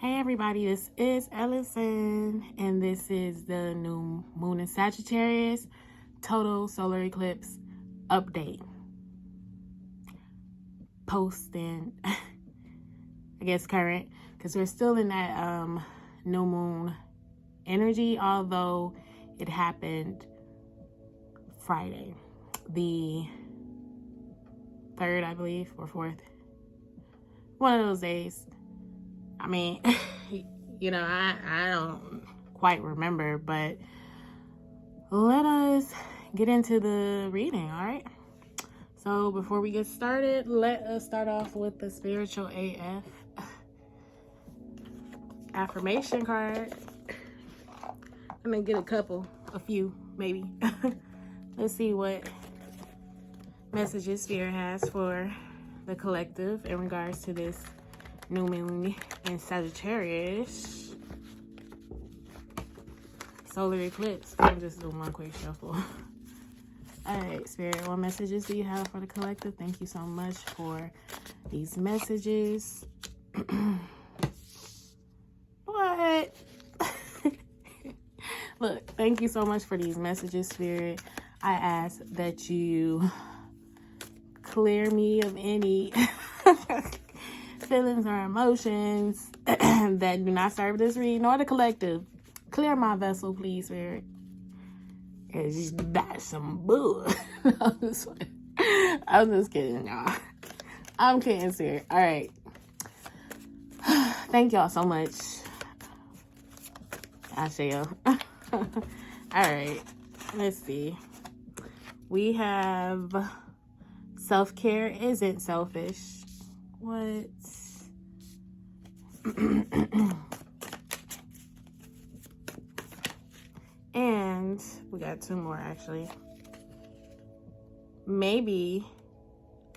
Hey everybody, this is Elocin, and this is the new moon in Sagittarius total solar eclipse update. Post and I guess current, because we're still in that new moon energy, although it happened Friday, the 3rd, I believe, or 4th. One of those days. I mean, I don't quite remember, but let us get into the reading, all right? So before we get started, let us start off with the spiritual AF affirmation card. I'm going to get a few, maybe. Let's see what messages Spirit has for the collective in regards to this new moon in Sagittarius solar eclipse. I'm just doing one quick shuffle. All right, Spirit, what messages do you have for the collective? Thank you so much for these messages. What? Look, thank you so much for these messages, Spirit. I ask that you clear me of any feelings or emotions that do not serve this reading or the collective. Clear my vessel, please, Spirit. It's that's some bull. I'm just kidding, y'all. I'm kidding, Spirit. All right. Thank y'all so much. I shall. All right. Let's see. We have self-care isn't selfish. What? And we got two more, actually. Maybe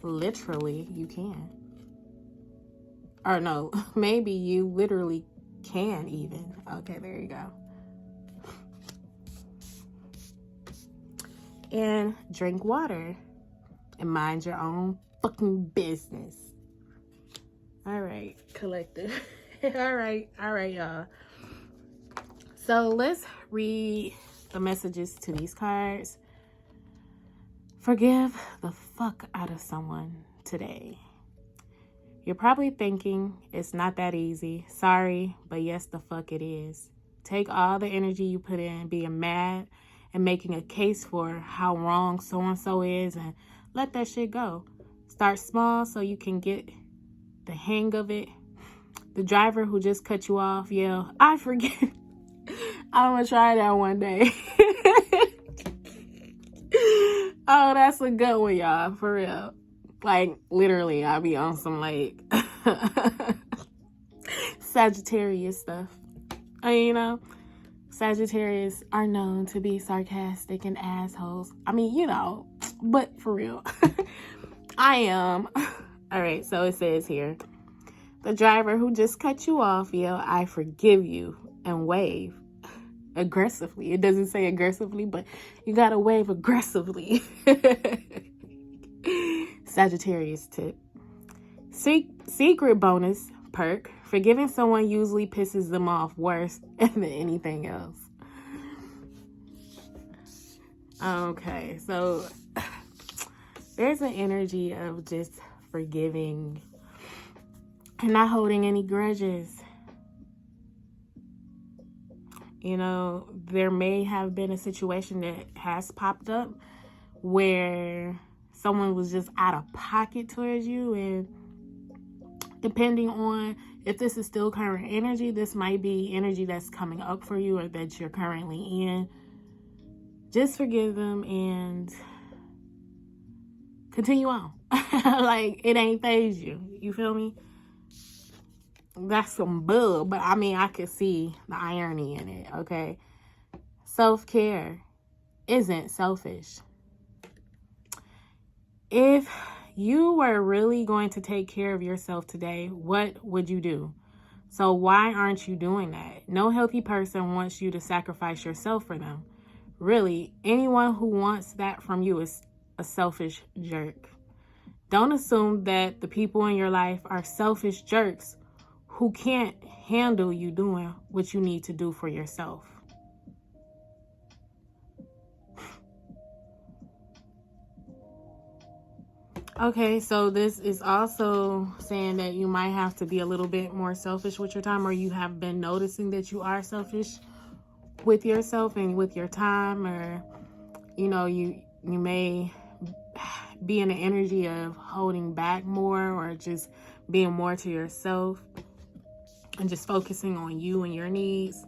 literally you can. Or no, maybe you literally can even. Okay, there you go. And drink water and mind your own fucking business. All right, collective. all right, y'all. So let's read the messages to these cards. Forgive the fuck out of someone today. You're probably thinking it's not that easy. Sorry, but yes, the fuck it is. Take all the energy you put in being mad and making a case for how wrong so-and-so is and let that shit go. Start small so you can get the hang of it. The driver who just cut you off, yell, I forget. I'm gonna try that one day. Oh, that's a good one, y'all, for real. Like, literally, I'll be on some, like, Sagittarius stuff. Sagittarius are known to be sarcastic and assholes. But for real. I am. All right, so it says here, the driver who just cut you off yell, I forgive you, and wave aggressively. It doesn't say aggressively, but you gotta wave aggressively. Sagittarius tip. Secret bonus perk. Forgiving someone usually pisses them off worse than anything else. Okay, so there's an energy of just forgiving and not holding any grudges. There may have been a situation that has popped up where someone was just out of pocket towards you, and depending on if this is still current energy, this might be energy that's coming up for you or that you're currently in. Just forgive them and continue on. Like, it ain't phase you. You feel me? That's some bull, but I could see the irony in it, okay? Self-care isn't selfish. If you were really going to take care of yourself today, what would you do? So why aren't you doing that? No healthy person wants you to sacrifice yourself for them. Really, anyone who wants that from you is a selfish jerk. Don't assume that the people in your life are selfish jerks who can't handle you doing what you need to do for yourself. Okay, so this is also saying that you might have to be a little bit more selfish with your time, or you have been noticing that you are selfish with yourself and with your time, or, you know, you may be in the energy of holding back more, or just being more to yourself and just focusing on you and your needs.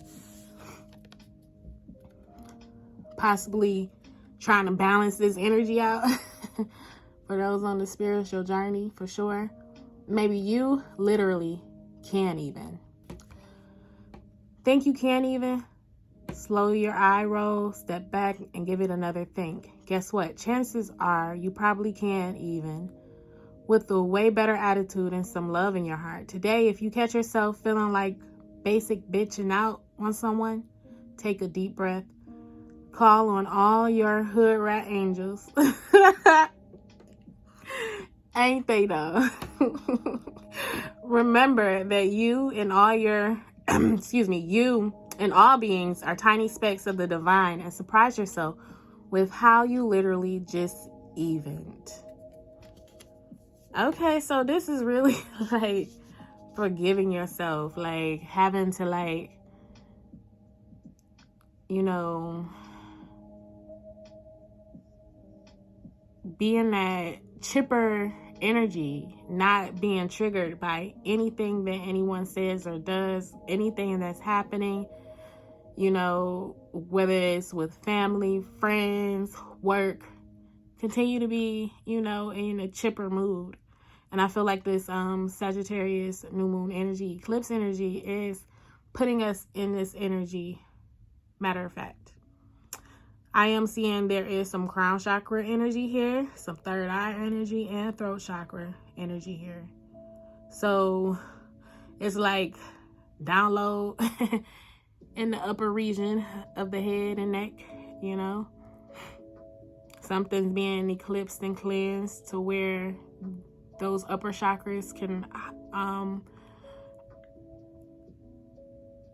Possibly trying to balance this energy out. For those on the spiritual journey, for sure. Maybe you literally can't even. Think you can't even? Slow your eye roll, step back, and give it another think. Guess what? Chances are you probably can't even, with a way better attitude and some love in your heart. Today, if you catch yourself feeling like basic bitching out on someone, take a deep breath. Call on all your hood rat angels. Ain't they though? Remember that you and all your, you and all beings are tiny specks of the divine, and surprise yourself with how you literally just evened. Okay, so this is really like forgiving yourself, like having to like, you know, be in that chipper energy, not being triggered by anything that anyone says or does, anything that's happening, you know, whether it's with family, friends, work. Continue to be, you know, in a chipper mood. And I feel like this Sagittarius new moon energy, eclipse energy, is putting us in this energy. Matter of fact, I am seeing there is some crown chakra energy here, some third eye energy, and throat chakra energy here. So it's like download in the upper region of the head and neck, you know. Something's being eclipsed and cleansed to where those upper chakras can,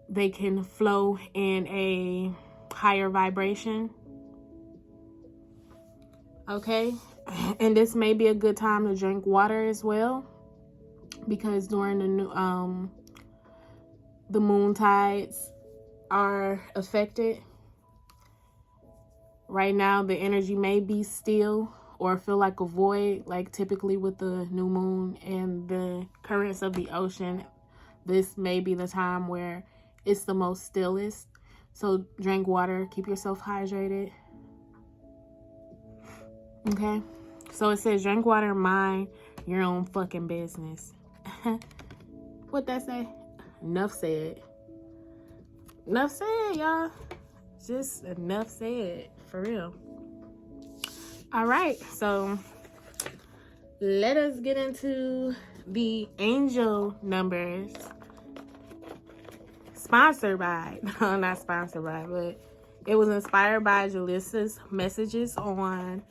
they can flow in a higher vibration. Okay, and this may be a good time to drink water as well, because during the moon tides are affected. Right now, the energy may be still or feel like a void, like typically with the new moon and the currents of the ocean. This may be the time where it's the most stillest. So drink water, keep yourself hydrated. Okay, so it says drink water, mind your own fucking business. What that say? Enough said. Enough said, y'all. Just enough said, for real. All right, so let us get into the angel numbers. Sponsored by, no, not sponsored by, but it was inspired by Jalissa's messages on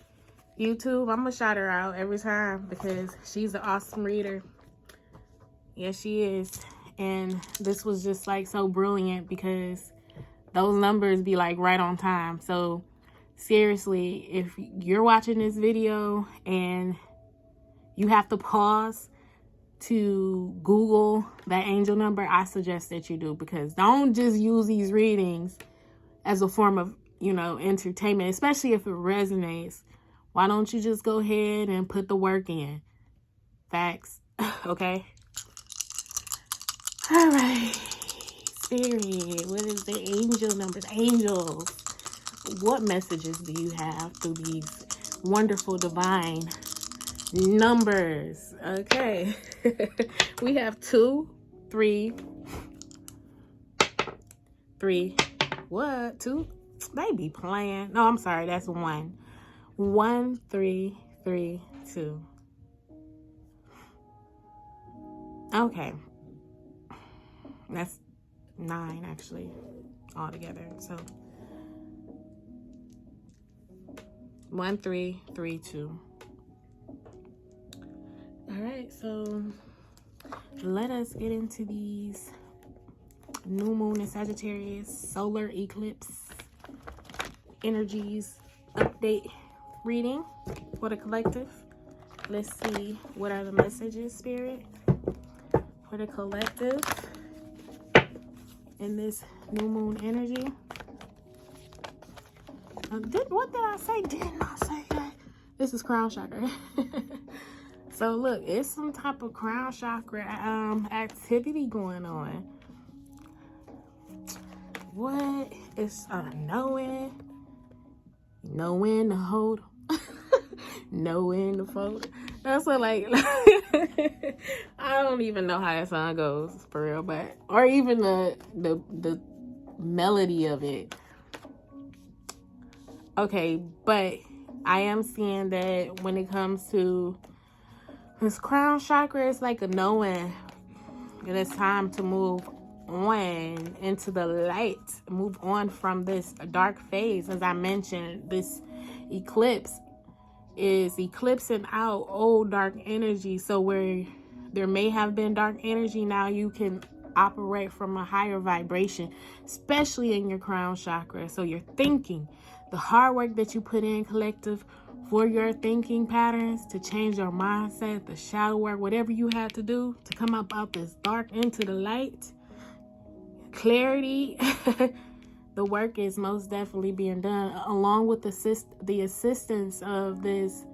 YouTube. I'm gonna shout her out every time because she's an awesome reader. Yes, she is. And this was just like so brilliant because those numbers be like right on time. So seriously, if you're watching this video and you have to pause to Google that angel number, I suggest that you do, because don't just use these readings as a form of, you know, entertainment, especially if it resonates. Why don't you just go ahead and put the work in? Facts. Okay. All right. Spirit, what is the angel numbers? Angels, what messages do you have through these wonderful divine numbers? Okay. We have 2, 3. What? 2? They be playing. No, I'm sorry. That's 1. 1, 3, 3, 2. Okay. That's 9 actually altogether. So 1, 3, 3, 2. All right, so let us get into these new moon in Sagittarius solar eclipse energies update reading for the collective. Let's see, what are the messages, Spirit, for the collective in this new moon energy? What did I say? Didn't I say that? This is crown chakra. So look, it's some type of crown chakra activity going on. What is knowing to hold, knowing to fold. That's what, like, I don't even know how that song goes for real, but or even the melody of it. Okay, but I am seeing that when it comes to this crown chakra, it's like a knowing that it's time to move on into the light, move on from this dark phase. As I mentioned, this eclipse is eclipsing out old dark energy. So where there may have been dark energy, now you can operate from a higher vibration, especially in your crown chakra. So you're thinking, the hard work that you put in, collective, for your thinking patterns, to change your mindset, the shadow work, whatever you had to do to come up out this dark into the light, clarity, the work is most definitely being done, along with the assistance of this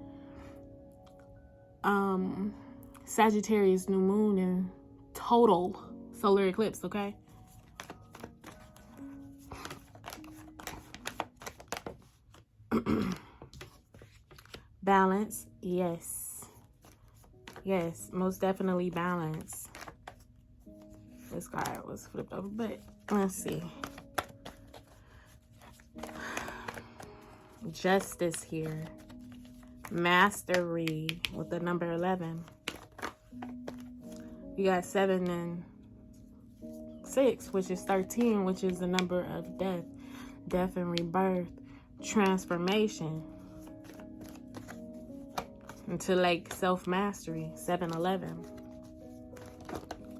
Sagittarius new moon and total solar eclipse, okay? Balance, yes, most definitely balance. This card was flipped over, but let's see. Justice here, mastery with the number 11. You got 7 and 6, which is 13, which is the number of death and rebirth, transformation into like self-mastery, 7-11.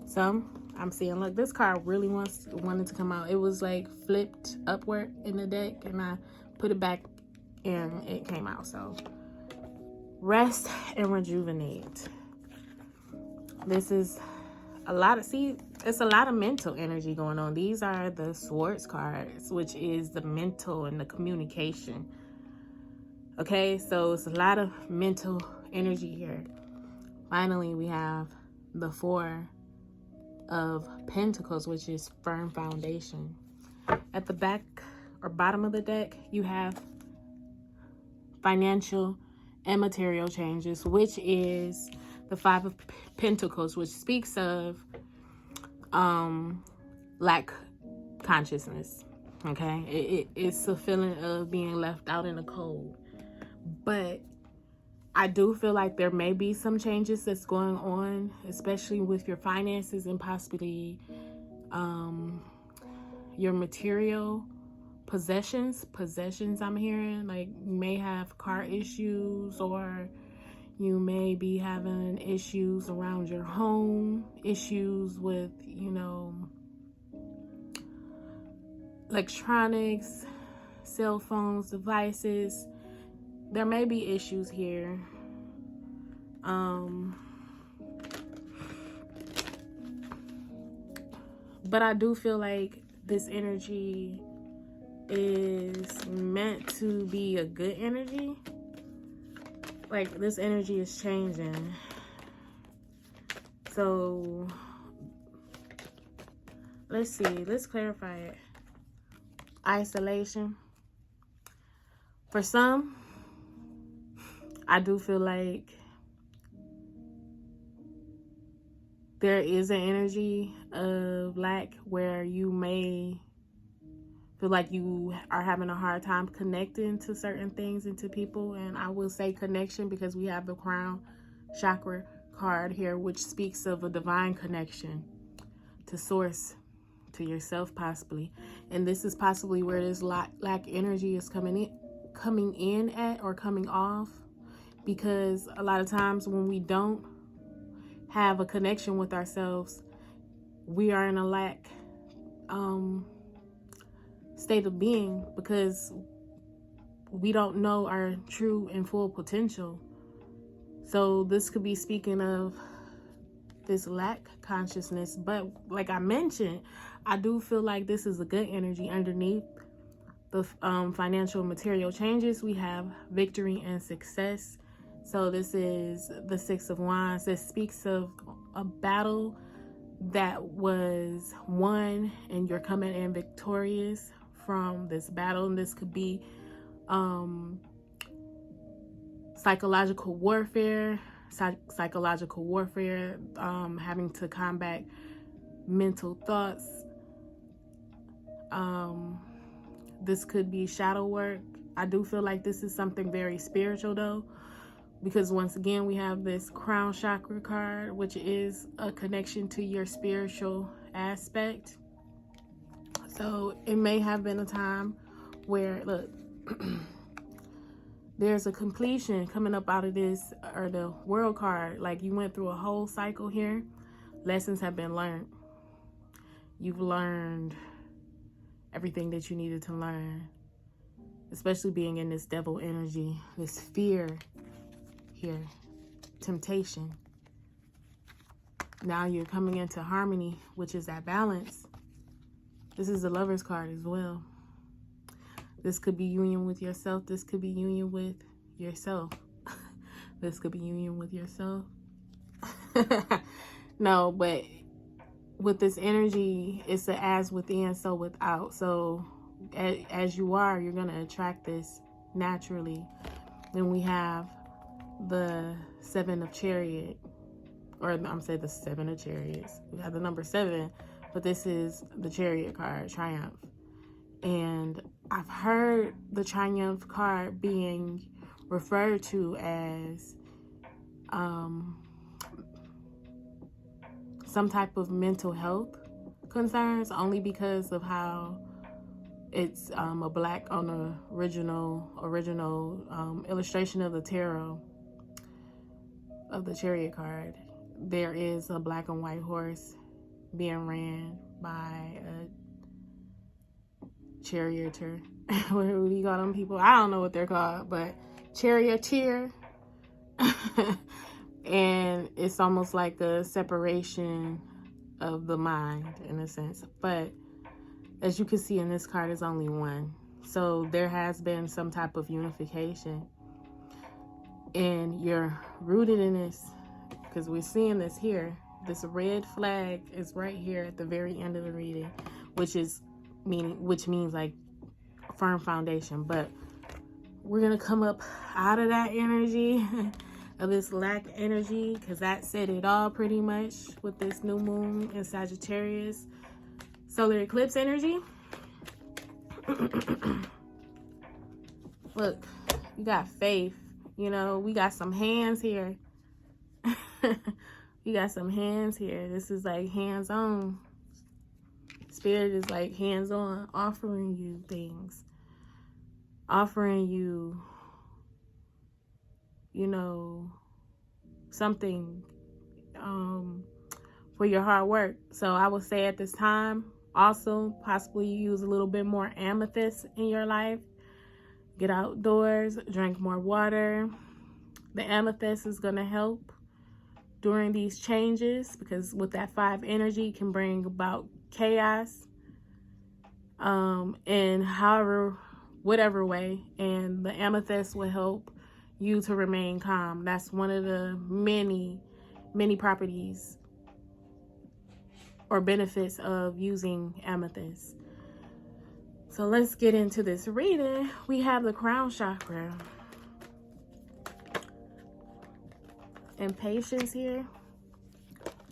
So I'm seeing, look, this card really wanted to come out. It was like flipped upward in the deck, and I put it back and it came out. So rest and rejuvenate. This is a lot of, it's a lot of mental energy going on. These are the Swords cards, which is the mental and the communication. Okay, so it's a lot of mental energy here. Finally, we have the 4 of Pentacles, which is firm foundation. At the back or bottom of the deck, you have financial and material changes, which is the 5 of Pentacles, which speaks of lack consciousness. Okay, it's a feeling of being left out in the cold. But I do feel like there may be some changes that's going on, especially with your finances and possibly your material possessions. I'm hearing, like, you may have car issues, or you may be having issues around your home, issues with, you know, electronics, cell phones, devices. There may be issues here. But I do feel like this energy is meant to be a good energy. Like, this energy is changing. So let's see, let's clarify it. Isolation. For some, I do feel like there is an energy of lack where you may feel like you are having a hard time connecting to certain things and to people. And I will say connection because we have the crown chakra card here, which speaks of a divine connection to source, to yourself possibly. And this is possibly where this lack energy is coming in at, or coming off, because a lot of times when we don't have a connection with ourselves, we are in a lack state of being, because we don't know our true and full potential. So this could be speaking of this lack consciousness. But like I mentioned, I do feel like this is a good energy underneath the financial material changes. We have victory and success. So this is the Six of Wands. This speaks of a battle that was won, and you're coming in victorious from this battle. And this could be psychological warfare, having to combat mental thoughts. This could be shadow work. I do feel like this is something very spiritual though, because once again we have this crown chakra card, which is a connection to your spiritual aspect. So it may have been a time where, look, there's a completion coming up out of this, or the world card. Like you went through a whole cycle here. Lessons have been learned. You've learned everything that you needed to learn, especially being in this devil energy, this fear here, temptation. Now you're coming into harmony, which is that balance. This is the Lover's card as well. This could be union with yourself. This could be union with yourself. This could be union with yourself. No, but with this energy, it's a as within, so without. So as you are, you're going to attract this naturally. Then we have the Seven of Chariot, or I'm saying the Seven of Chariots. We have the number 7, but this is the Chariot card, Triumph. And I've heard the Triumph card being referred to as some type of mental health concerns, only because of how it's a black on the original illustration of the tarot of the Chariot card. There is a black and white horse being ran by a charioteer. What do you call them people? I don't know what they're called, but charioteer. And it's almost like a separation of the mind in a sense. But as you can see in this card, is only one. So there has been some type of unification. And you're rooted in this, because we're seeing this here. This red flag is right here at the very end of the reading, which means like a firm foundation. But we're gonna come up out of that energy of this lack energy, because that said it all pretty much with this new moon in Sagittarius solar eclipse energy. Look, you got faith. You know, we got some hands here. We got some hands here. This is like hands-on. Spirit is like hands-on, offering you things. Offering you, you know, something for your hard work. So I would say at this time, also possibly use a little bit more amethyst in your life. Get outdoors, drink more water. The amethyst is going to help during these changes, because with that 5 energy can bring about chaos in whatever way, and the amethyst will help you to remain calm. That's one of the many properties or benefits of using amethyst. So let's get into this reading. We have the crown chakra and patience here,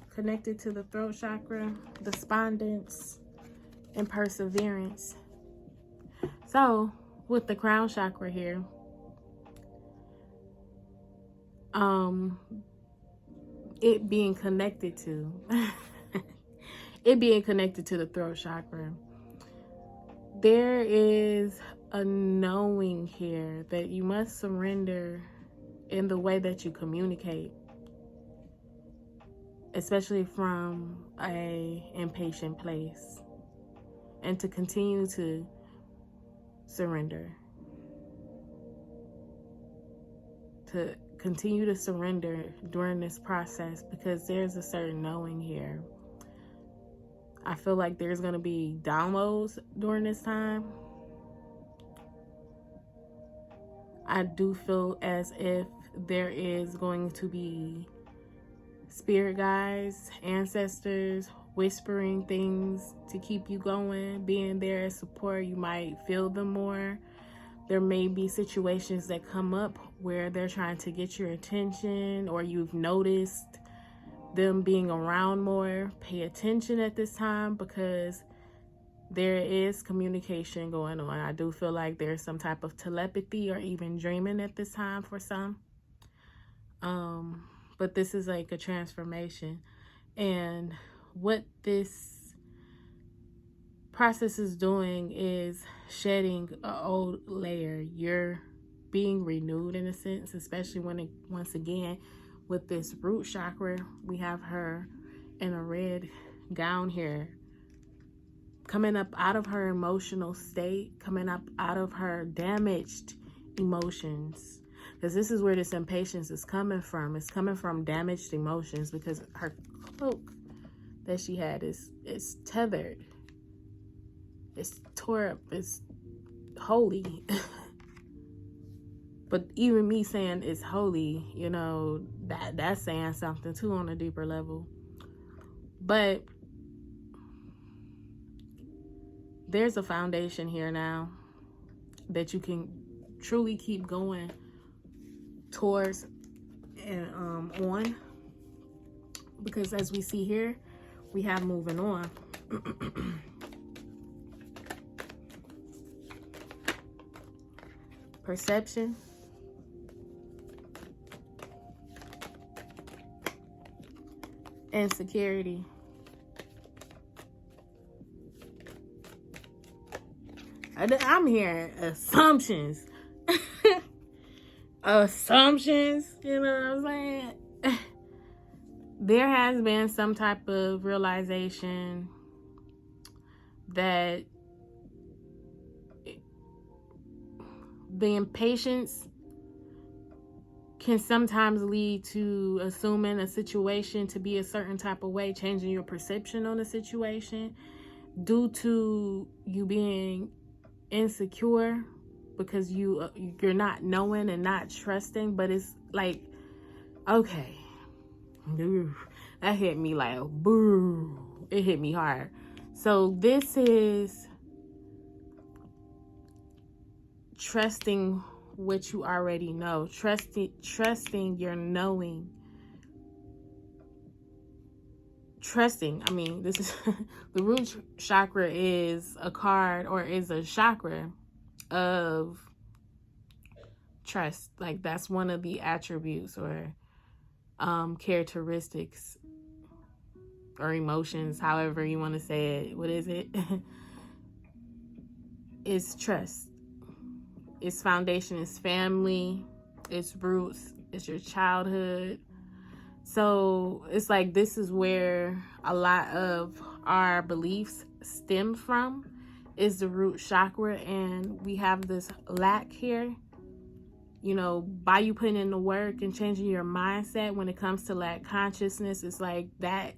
connected to the throat chakra, despondence, and perseverance. So with the crown chakra here, it being connected to the throat chakra, there is a knowing here that you must surrender in the way that you communicate. especially from a impatient place, and to continue to surrender, to continue to surrender during this process, because there's a certain knowing here. I feel like there's going to be downloads during this time. I do feel as if there is going to be spirit guides, ancestors, whispering things to keep you going, being there as support. You might feel them more. There may be situations that come up where they're trying to get your attention, or you've noticed them being around more. Pay attention at this time, because there is communication going on. I do feel like there's some type of telepathy or even dreaming at this time for some. But this is like a transformation. And what this process is doing is shedding an old layer. You're being renewed in a sense, especially when it, once again, with this root chakra, we have her in a red gown here, coming up out of her emotional state, coming up out of her damaged emotions. Because this is where this impatience is coming from. It's coming from damaged emotions, because her cloak that she had is tethered. It's tore up. It's holy. But even me saying it's holy, you know, that's saying something too on a deeper level. But there's a foundation here now that you can truly keep going towards and on, because as we see here, we have moving on. Perception, insecurity, I'm hearing assumptions. Assumptions, you know what I'm saying? There has been some type of realization that the impatience can sometimes lead to assuming a situation to be a certain type of way, changing your perception on the situation due to you being insecure, because you're not knowing and not trusting. But it's like, okay, that hit me like boo. It hit me hard. So this is trusting what you already know, trusting your knowing, trusting. I mean, this is the root chakra is a card, or is a chakra of trust. Like, that's one of the attributes or characteristics or emotions, however you want to say it. What is it? It's trust. Its foundation is family, its roots, it's your childhood. So it's like, this is where a lot of our beliefs stem from, is the root chakra. And we have this lack here, you know, by you putting in the work and changing your mindset when it comes to lack consciousness. It's like that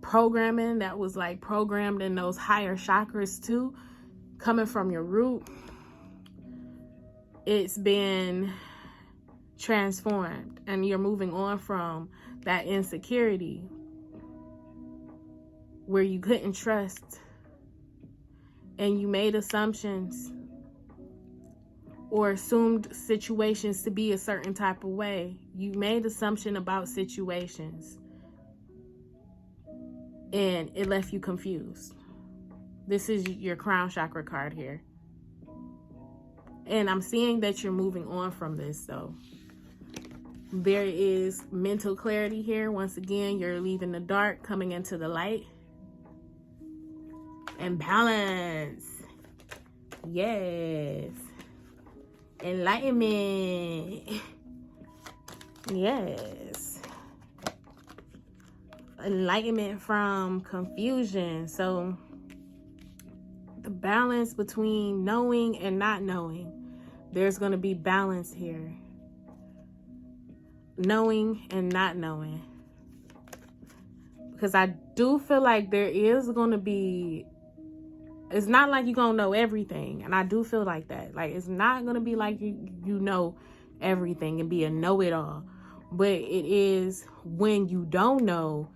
programming that was like programmed in those higher chakras too, coming from your root, it's been transformed, and you're moving on from that insecurity where you couldn't trust and you made assumptions or assumed situations to be a certain type of way. You made assumption about situations and it left you confused. This is your crown chakra card here. And I'm seeing that you're moving on from this, though. There is mental clarity here. Once again, you're leaving the dark, coming into the light. And balance. Yes. Enlightenment. Yes. Enlightenment from confusion. So the balance between knowing and not knowing. There's going to be balance here. Knowing and not knowing. Because I do feel like there is going to be, it's not like you're going to know everything. And I do feel like that. Like, it's not going to be like you know everything and be a know-it-all. But it is when you don't know,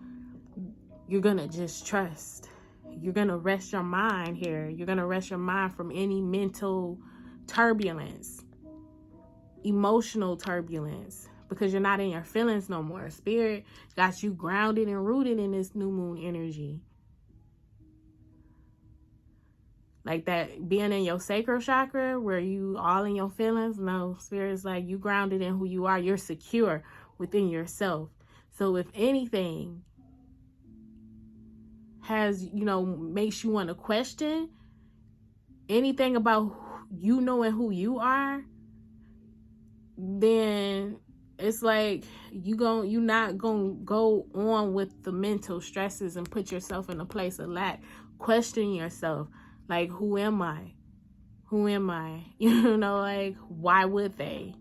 you're going to just trust. You're going to rest your mind here. You're going to rest your mind from any mental turbulence, emotional turbulence, because you're not in your feelings no more. Spirit got you grounded and rooted in this new moon energy. Like that being in your sacral chakra where you all in your feelings. No, Spirit's like you grounded in who you are. You're secure within yourself. So if anything has, makes you want to question anything about you knowing who you are, then it's like you're not gonna go on with the mental stresses and put yourself in a place of lack. Question yourself, like, who am I? Who am I? Like, why would they?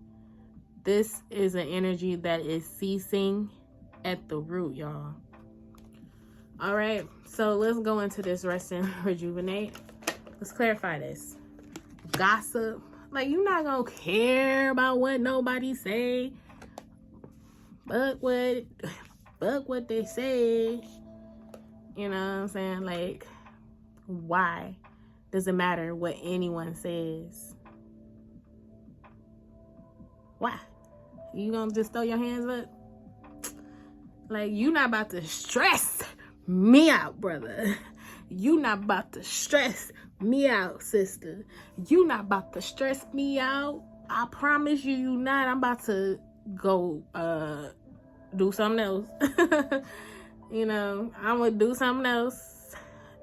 This is an energy that is ceasing at the root, y'all. All right, so let's go into this rest and rejuvenate. Let's clarify this. Gossip. Like, you're not going to care about what nobody say. But what they say. You know what I'm saying? Like, why does it matter what anyone says? Why? You going to just throw your hands up? Like, you not about to stress me out, brother. You not about to stress me out, sister. You not about to stress me out. I promise you, you not. I'm about to go do something else. I'm gonna do something else.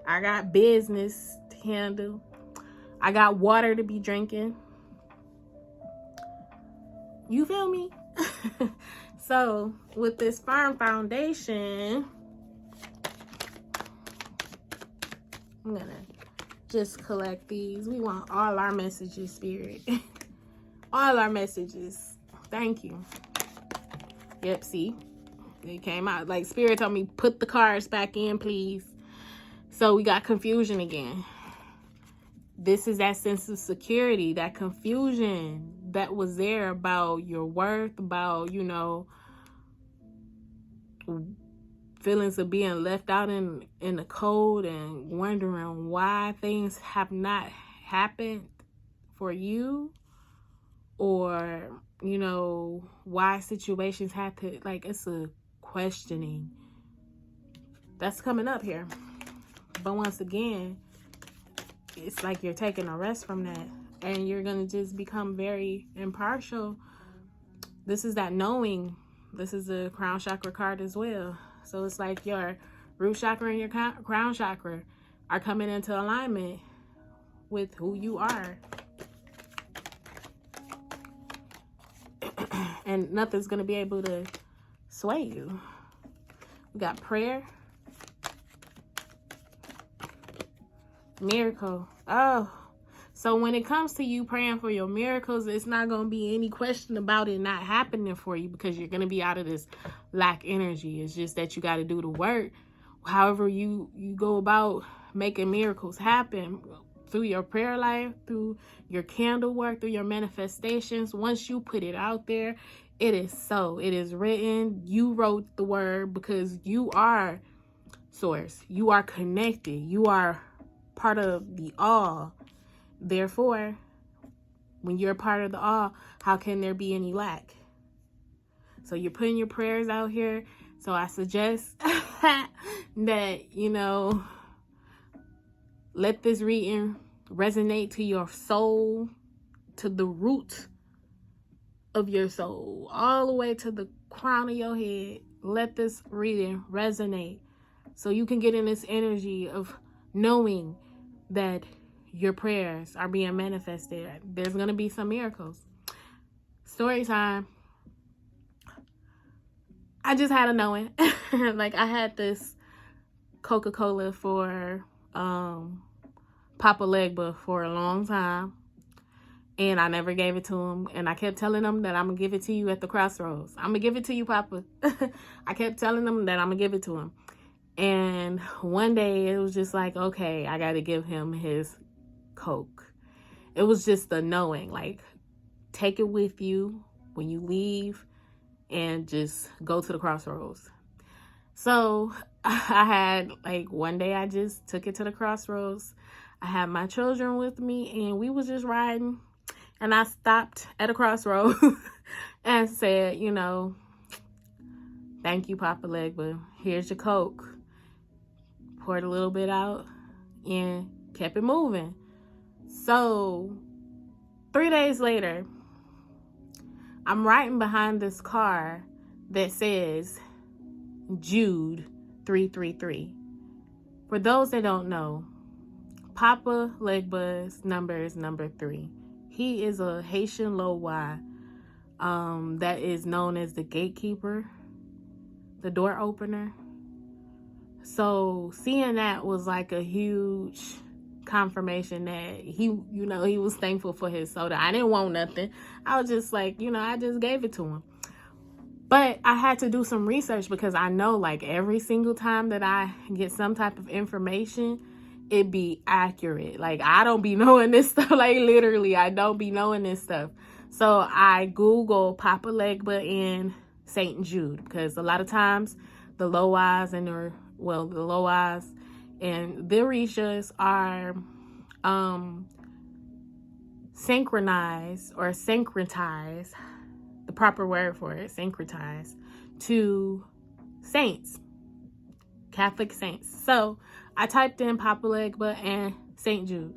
I got business to handle. I got water to be drinking. You feel me? So with this firm foundation, I'm gonna just collect these. We want all our messages, Spirit. All our messages. Thank you. Yep, see? It came out. Like, Spirit told me, put the cards back in, please. So we got confusion again. This is that sense of security, that confusion that was there about your worth, about, feelings of being left out in the cold and wondering why things have not happened for you, or why situations have to, like, it's a questioning that's coming up here. But once again, it's like you're taking a rest from that and you're gonna just become very impartial. This is that knowing. This is the crown chakra card as well. So it's like your root chakra and your crown chakra are coming into alignment with who you are. And nothing's going to be able to sway you. We got prayer. Miracle. Oh. So when it comes to you praying for your miracles, it's not going to be any question about it not happening for you, because you're going to be out of this lack energy. It's just that you got to do the work. However you go about making miracles happen, through your prayer life, through your candle work, through your manifestations. Once you put it out there, it is so. It is written. You wrote the word because you are source. You are connected. You are part of the all. Therefore, when you're part of the all, how can there be any lack? So you're putting your prayers out here. So I suggest that, let this reading resonate to your soul, to the root of your soul, all the way to the crown of your head. Let this reading resonate so you can get in this energy of knowing that your prayers are being manifested. There's going to be some miracles. Story time. I just had a knowing. Like, I had this Coca-Cola for Papa Legba for a long time, and I never gave it to him. And I kept telling him that I'm gonna give it to you at the crossroads. I'm gonna give it to you, Papa. I kept telling him that I'm gonna give it to him. And one day it was just like, okay, I gotta give him his Coke. It was just the knowing, like, take it with you when you leave and just go to the crossroads. So I had, like, one day I just took it to the crossroads. I had my children with me, and we was just riding, and I stopped at a crossroad and said, you know, thank you, Papa Legba. Here's your Coke. Poured a little bit out and kept it moving. So 3 days later, I'm riding behind this car that says Jude 333. For those that don't know, Papa Legba's number is number 3. He is a Haitian Lowa that is known as the gatekeeper, the door opener. So seeing that was like a huge confirmation that he was thankful for his soda. I didn't want nothing. I was just like, I just gave it to him. But I had to do some research because I know, like, every single time that I get some type of information, it be accurate. Like, I don't be knowing this stuff. Like, literally, I don't be knowing this stuff. So I Google Papa Legba and St. Jude, because a lot of times the Loas and the Loas and the Orishas are synchronized or syncretized, the proper word for it, syncretized, to saints, Catholic saints. So I typed in Papa Legba and St. Jude.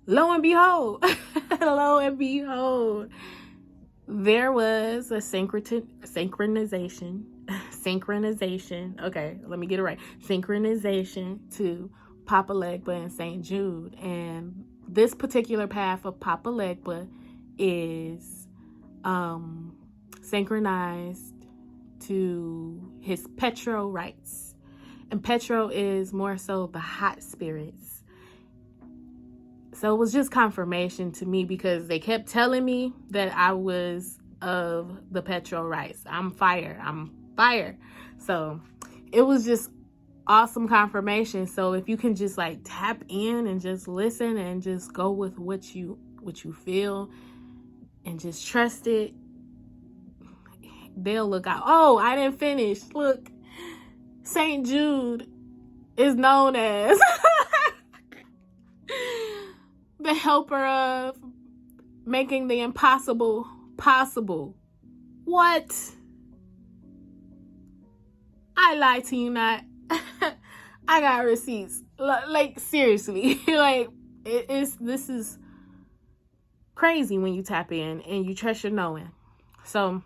Lo and behold, there was a synchronization. Okay, let me get it right. Synchronization to Papa Legba and St. Jude. And this particular path of Papa Legba is synchronized to his petro rites. And petro is more so the hot spirits. So it was just confirmation to me because they kept telling me that I was of the petro rites. I'm fire. So it was just awesome confirmation. So if you can just, like, tap in and just listen and just go with what you feel and just trust it, they'll look out. Oh, I didn't finish. Look, St. Jude is known as the helper of making the impossible possible. What? I lied to you not. I got receipts. Like, seriously. Like, this is crazy when you tap in and you trust your knowing. So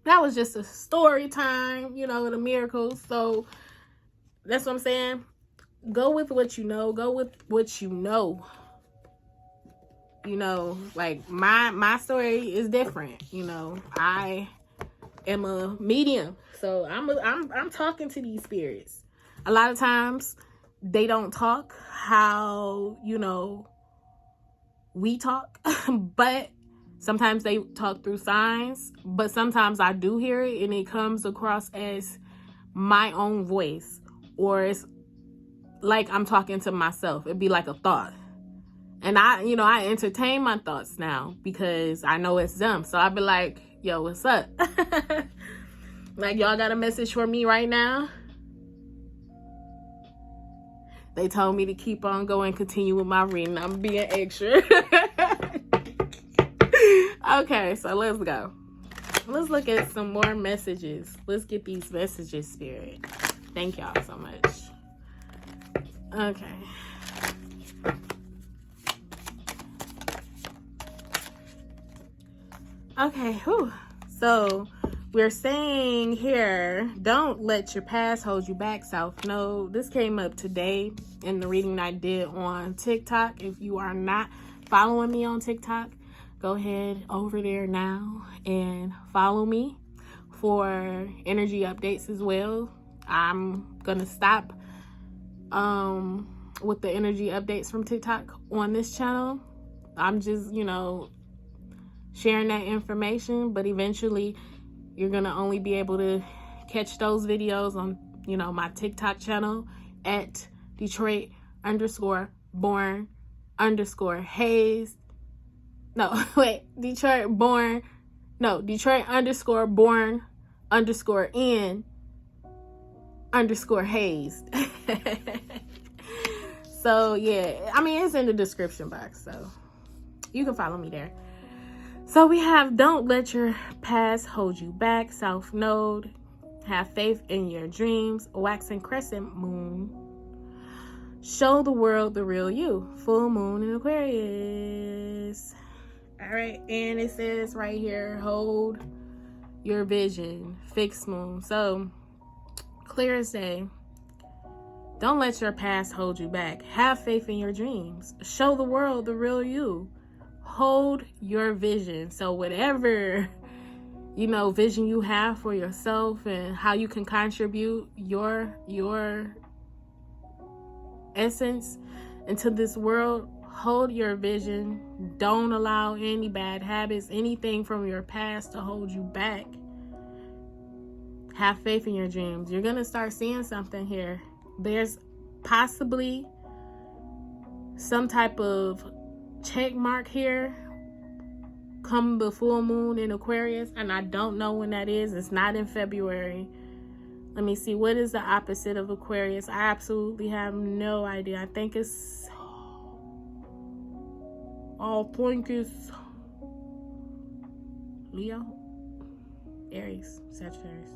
that was just a story time, the miracles. So that's what I'm saying. Go with what you know. Go with what you know. Like, my story is different. I am a medium. So I'm talking to these spirits. A lot of times they don't talk how, we talk, but sometimes they talk through signs, but sometimes I do hear it and it comes across as my own voice, or it's like I'm talking to myself. It'd be like a thought. And I entertain my thoughts now because I know it's them. So I'd be like, yo, what's up? Like, y'all got a message for me right now? They told me to keep on going, continue with my reading. I'm being extra. Okay, so let's go. Let's look at some more messages. Let's get these messages, Spirit. Thank y'all so much. Okay. Okay, whew. So we're saying here, don't let your past hold you back, South Node. This came up today in the reading I did on TikTok. If you are not following me on TikTok, go ahead over there now and follow me for energy updates as well. I'm gonna stop with the energy updates from TikTok on this channel. I'm just, sharing that information, but eventually you're gonna only be able to catch those videos on, my TikTok channel at Detroit_born_Hayes. No, wait, Detroit_born_N_Hayes. So yeah, I mean, it's in the description box, so you can follow me there. So we have don't let your past hold you back, South Node, have faith in your dreams, waxing crescent moon, show the world the real you, full moon in Aquarius. All right, and it says right here, hold your vision, fixed moon. So clear as day. Don't let your past hold you back. Have faith in your dreams. Show the world the real you. Hold your vision. So whatever, vision you have for yourself and how you can contribute your essence into this world, hold your vision. Don't allow any bad habits, anything from your past to hold you back. Have faith in your dreams. You're going to start seeing something here. There's possibly some type of check mark here come the full moon in Aquarius, and I don't know when that is. It's not in February. Let me see. What is the opposite of Aquarius? I absolutely have no idea. I think it's Leo, Aries, Sagittarius.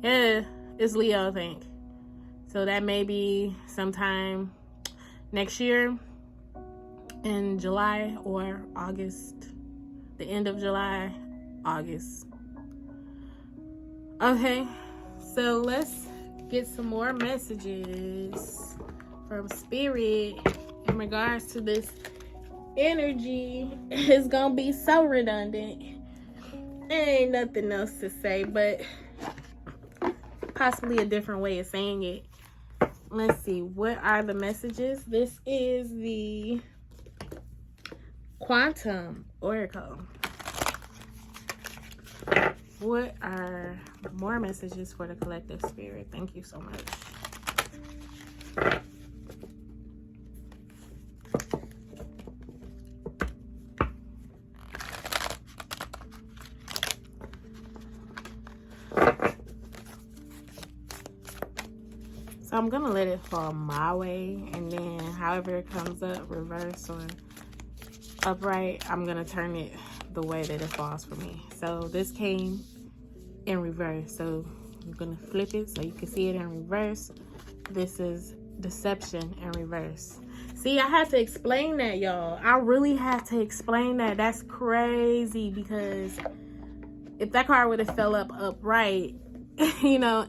Yeah, it's Leo, I think. So that may be sometime next year in July or August. The end of July, August. Okay, so let's get some more messages from Spirit in regards to this energy. It's gonna be so redundant. There ain't nothing else to say, but possibly a different way of saying it. Let's see, what are the messages? This is the Quantum Oracle. What are more messages for the collective spirit? Thank you so much. So I'm going to let it fall my way, and then however it comes up, reverse or upright, I'm going to turn it the way that it falls for me. So this came in reverse, so I'm going to flip it so you can see it in reverse. This is deception in reverse. See, I had to explain that, y'all. I really had to explain that. That's crazy, because if that card would have fell upright,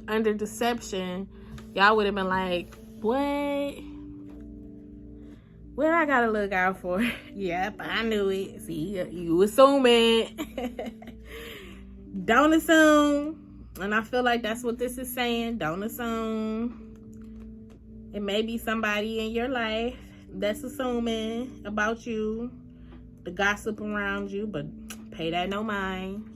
under deception, y'all would have been like, what I gotta look out for? Yep, I knew it. See, you assuming. Don't assume. And I feel like that's what this is saying. Don't assume. It may be somebody in your life that's assuming about you, the gossip around you, but pay that no mind.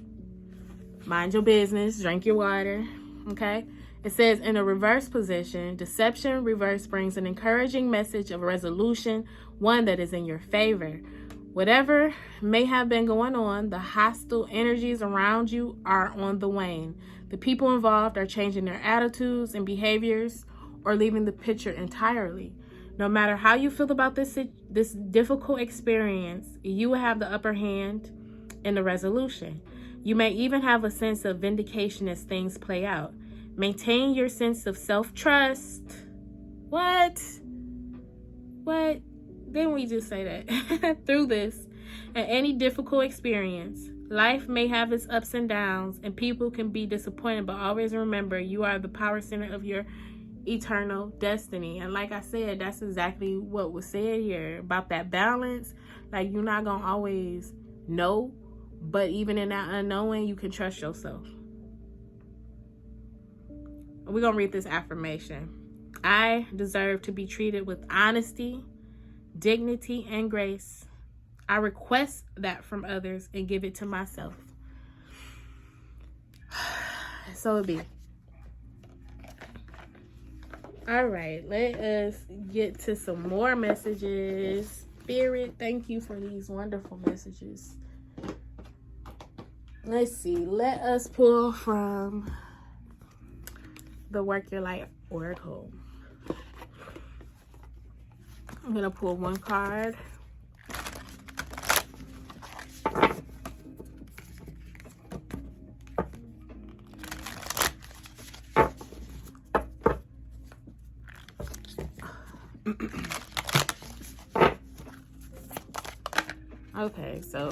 Mind your business. Drink your water. Okay? It says, in a reverse position, deception reverse brings an encouraging message of resolution, one that is in your favor. Whatever may have been going on, the hostile energies around you are on the wane. The people involved are changing their attitudes and behaviors or leaving the picture entirely. No matter how you feel about this difficult experience, you will have the upper hand in the resolution. You may even have a sense of vindication as things play out. Maintain your sense of self-trust. What? Didn't we just say that? Through this and any difficult experience, life may have its ups and downs, and people can be disappointed, but always remember you are the power center of your eternal destiny. And like I said, that's exactly what was said here about that balance. Like, you're not gonna always know, but even in that unknowing, you can trust yourself. we're going to read this affirmation. I deserve to be treated with honesty, dignity, and grace. I request that from others and give it to myself. So it be. All right, let us get to some more messages. Spirit, thank you for these wonderful messages. Let's see. Let us pull from the Work Your Life Oracle. I'm going to pull one card. Okay, so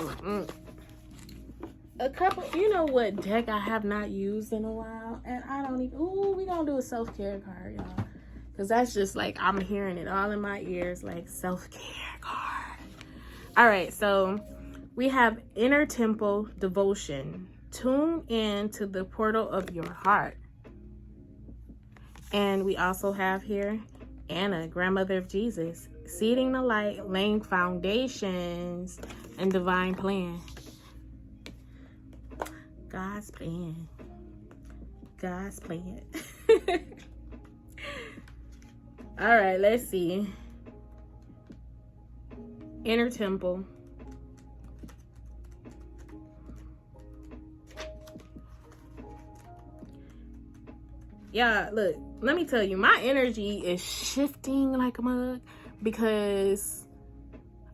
a couple, you know what deck I have not used in a while, and I don't even, we gonna do a self-care card, y'all, because that's just like, I'm hearing it all in my ears, like self-care card. All right, so we have Inner Temple Devotion. Tune in to the portal of your heart. And we also have here Anna, grandmother of Jesus, seeding the light, laying foundations, and divine plan. God's plan. God's plan. All right, let's see. Inner Temple. Yeah, look, let me tell you, my energy is shifting like a mug because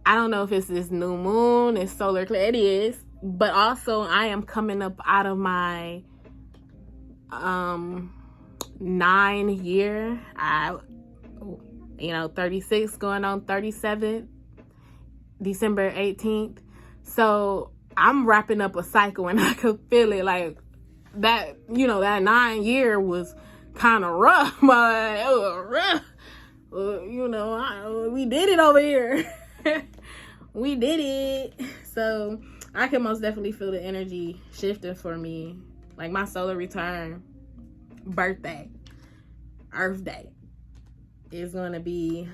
I don't know if it's this new moon, it's solar clear, it is, but also I am coming up out of my 9 year, 36 going on 37, December 18th. So I'm wrapping up a cycle and I could feel it like that, that 9 year was kind of rough, but it was rough. We did it over here. We did it. So I can most definitely feel the energy shifting for me. Like my solar return birthday, Earth Day, is going to be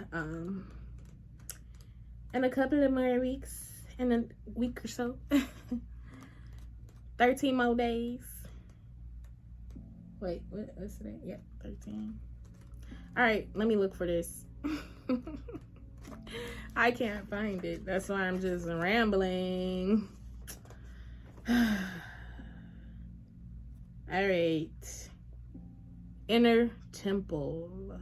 in a couple of more weeks, in a week or so. 13 more days. Wait, what's today? Yep, 13. All right, let me look for this. I can't find it. That's why I'm just rambling. All right. Inner Temple.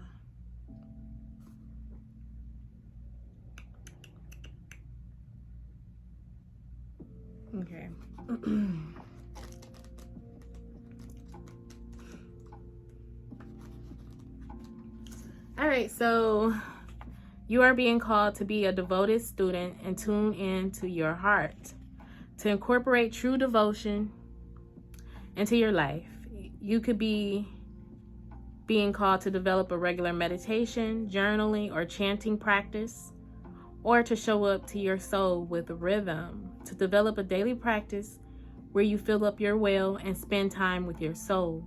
Okay. All right, so you are being called to be a devoted student and tune in to your heart, to incorporate true devotion into your life. You could be being called to develop a regular meditation, journaling, or chanting practice, or to show up to your soul with rhythm, to develop a daily practice where you fill up your well and spend time with your soul.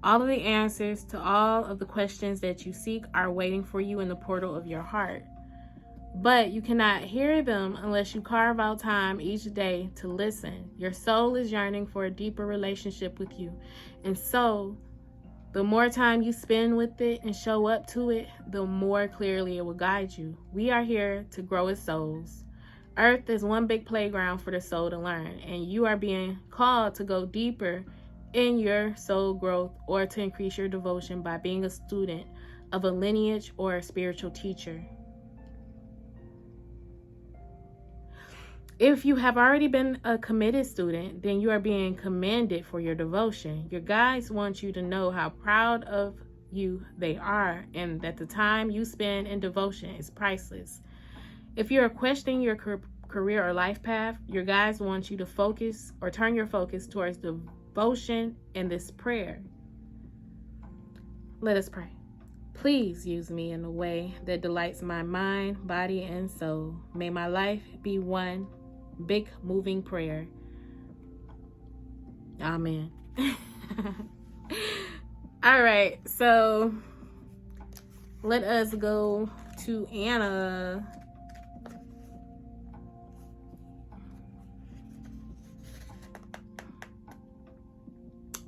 All of the answers to all of the questions that you seek are waiting for you in the portal of your heart. But you cannot hear them unless you carve out time each day to listen. Your soul is yearning for a deeper relationship with you. And so, the more time you spend with it and show up to it, the more clearly it will guide you. We are here to grow as souls. Earth is one big playground for the soul to learn, and you are being called to go deeper in your soul growth or to increase your devotion by being a student of a lineage or a spiritual teacher. If you have already been a committed student, then you are being commended for your devotion. Your guides want you to know how proud of you they are and that the time you spend in devotion is priceless. If you're questioning your career or life path, your guides want you to focus or turn your focus towards devotion in this prayer. Let us pray. Please use me in a way that delights my mind, body, and soul. May my life be one big moving prayer. Amen. All right, so let us go to Anna.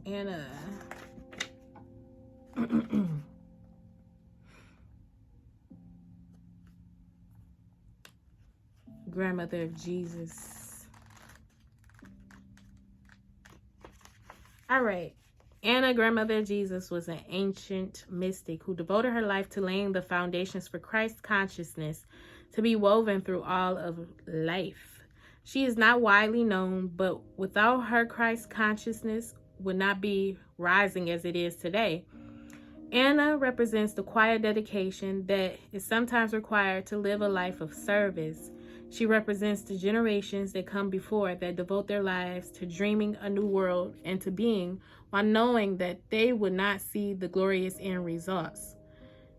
Anna. Grandmother of Jesus. All right. Anna, grandmother of Jesus, was an ancient mystic who devoted her life to laying the foundations for Christ consciousness to be woven through all of life. She is not widely known, but without her, Christ consciousness would not be rising as it is today. Anna represents the quiet dedication that is sometimes required to live a life of service. She represents the generations that come before that devote their lives to dreaming a new world and to being, while knowing that they would not see the glorious end results.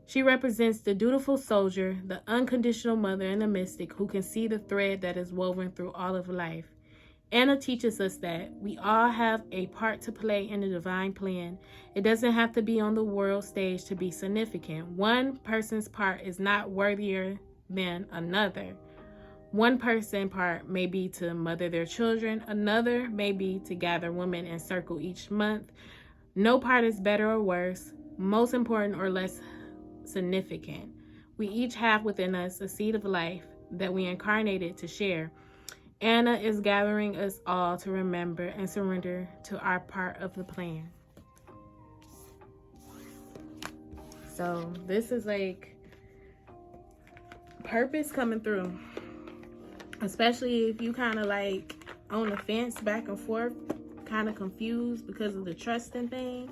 She represents the dutiful soldier, the unconditional mother, and the mystic who can see the thread that is woven through all of life. Anna teaches us that we all have a part to play in the divine plan. It doesn't have to be on the world stage to be significant. One person's part is not worthier than another. One person's part may be to mother their children. Another may be to gather women in circle each month. No part is better or worse, most important or less significant. We each have within us a seed of life that we incarnated to share. Anna is gathering us all to remember and surrender to our part of the plan. So this is like purpose coming through. Especially if you kind of like on the fence back and forth, kind of confused because of the trusting thing.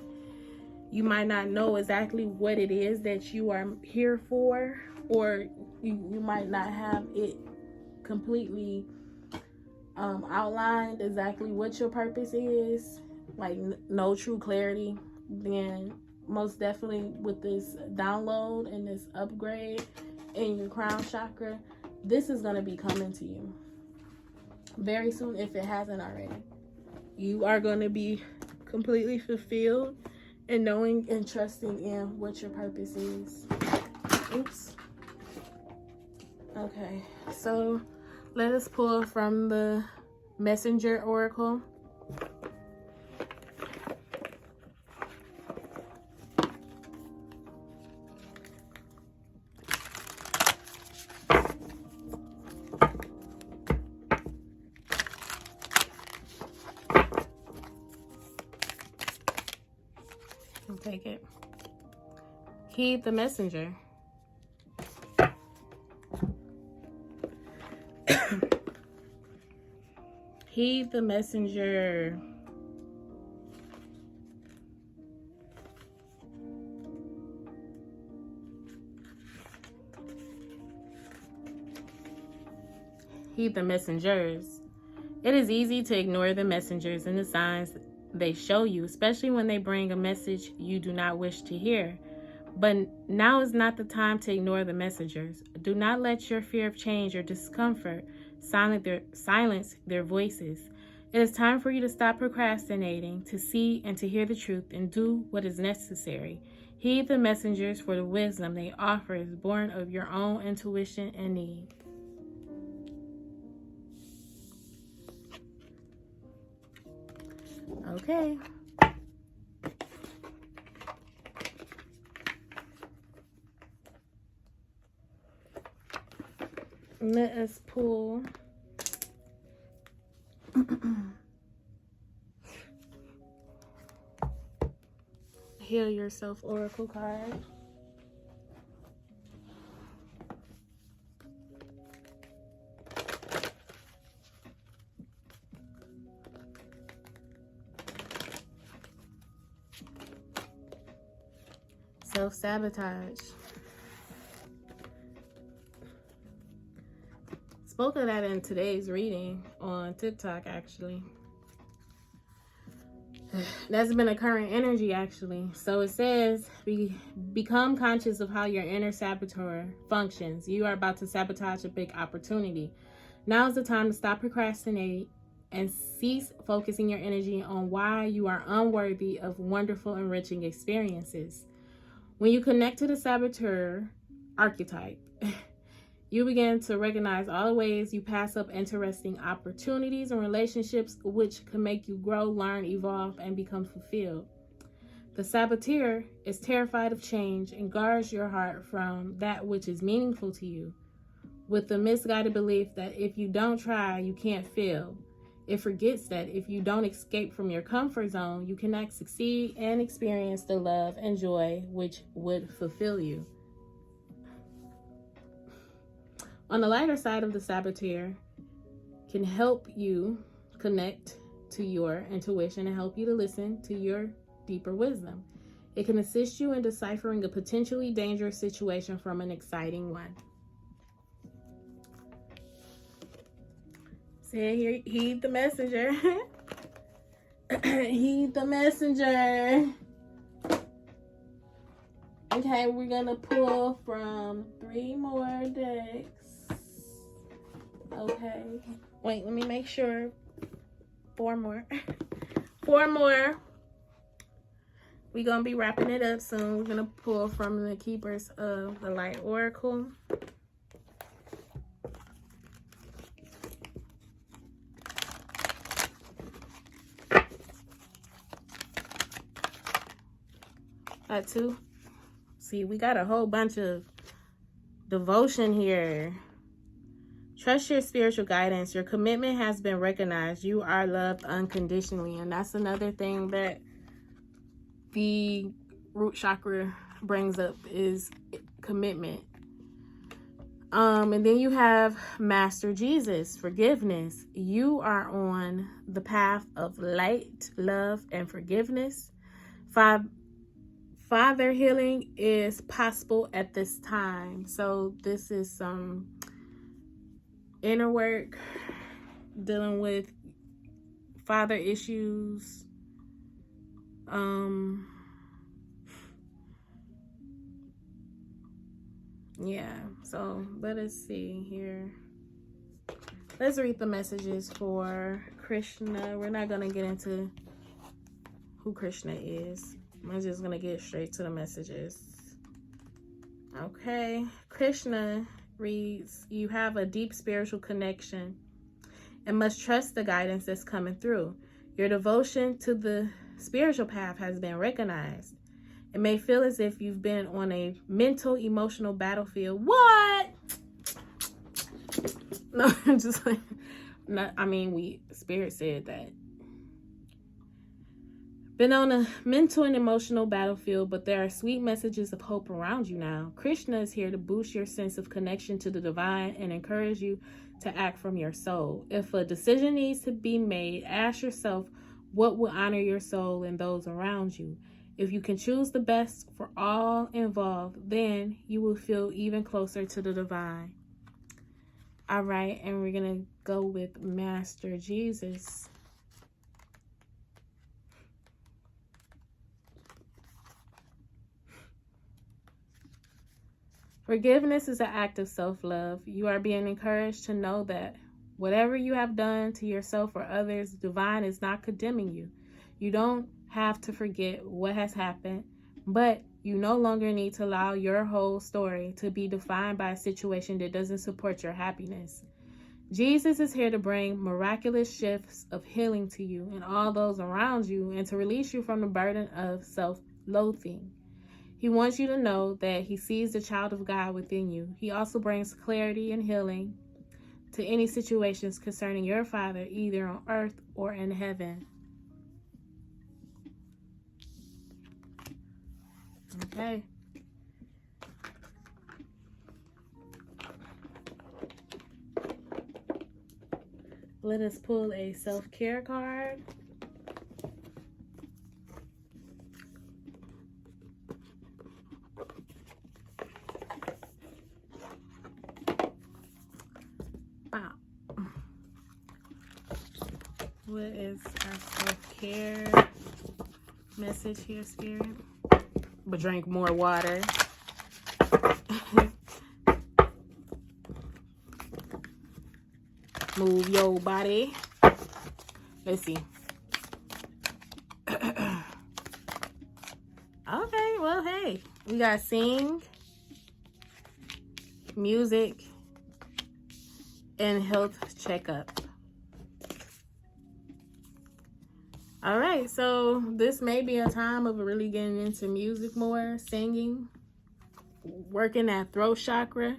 You might not know exactly what it is that you are here for, or you might not have it completely outlined exactly what your purpose is, like no true clarity. Then most definitely with this download and this upgrade in your crown chakra, this is going to be coming to you very soon if it hasn't already. You are going to be completely fulfilled and knowing and trusting in what your purpose is. Oops. Okay, so let us pull from the Messenger Oracle. I'll take it. Heed the messenger. Heed the messenger. Heed the messengers. It is easy to ignore the messengers and the signs they show you, especially when they bring a message you do not wish to hear. But now is not the time to ignore the messengers. Do not let your fear of change or discomfort silence their voices. It is time for you to stop procrastinating, to see and to hear the truth and do what is necessary. Heed the messengers, for the wisdom they offer is born of your own intuition and need. Okay. Let us pull Heal Yourself Oracle card. Self-sabotage. Spoke of that in today's reading on TikTok, actually. That's been a current energy, actually. So it says, become conscious of how your inner saboteur functions. You are about to sabotage a big opportunity. Now is the time to stop procrastinating and cease focusing your energy on why you are unworthy of wonderful, enriching experiences. When you connect to the saboteur archetype, you begin to recognize all the ways you pass up interesting opportunities and relationships which can make you grow, learn, evolve, and become fulfilled. The saboteur is terrified of change and guards your heart from that which is meaningful to you, with the misguided belief that if you don't try, you can't fail. It forgets that if you don't escape from your comfort zone, you cannot succeed and experience the love and joy which would fulfill you. On the lighter side of the saboteur can help you connect to your intuition and help you to listen to your deeper wisdom. It can assist you in deciphering a potentially dangerous situation from an exciting one. Say here, heed the messenger. Heed the messenger. Okay, we're gonna pull from 3 more decks. Okay. Wait, let me make sure. 4 more. 4 more. We're going to be wrapping it up soon. We're going to pull from the Keepers of the Light Oracle. Got 2. See, we got a whole bunch of devotion here. Trust your spiritual guidance. Your commitment has been recognized. You are loved unconditionally. And that's another thing that the root chakra brings up is commitment. And then you have Master Jesus, forgiveness. You are on the path of light, love, and forgiveness. Father healing is possible at this time. So this is some inner work, dealing with father issues. Yeah, so let us see here. Let's read the messages for Krishna. We're not going to get into who Krishna is. I'm just going to get straight to the messages. Okay, Krishna reads, you have a deep spiritual connection and must trust the guidance that's coming through. Your devotion to the spiritual path has been recognized. It may feel as if you've been on a mental, emotional battlefield. What? No, I'm just like, Spirit said that. Been on a mental and emotional battlefield, but there are sweet messages of hope around you now. Krishna is here to boost your sense of connection to the divine and encourage you to act from your soul. If a decision needs to be made, ask yourself what will honor your soul and those around you. If you can choose the best for all involved, then you will feel even closer to the divine. All right, and we're going to go with Master Jesus. Forgiveness is an act of self-love. You are being encouraged to know that whatever you have done to yourself or others, divine is not condemning you. You don't have to forget what has happened, but you no longer need to allow your whole story to be defined by a situation that doesn't support your happiness. Jesus is here to bring miraculous shifts of healing to you and all those around you and to release you from the burden of self-loathing. He wants you to know that he sees the child of God within you. He also brings clarity and healing to any situations concerning your Father, either on earth or in heaven. Okay. Let us pull a self-care card. Wow. What is our self-care message here, Spirit? But drink more water. Move your body. Let's see. Okay, well, hey, we got sing, music, and health checkup. All right, so this may be a time of really getting into music more, singing, working that throat chakra.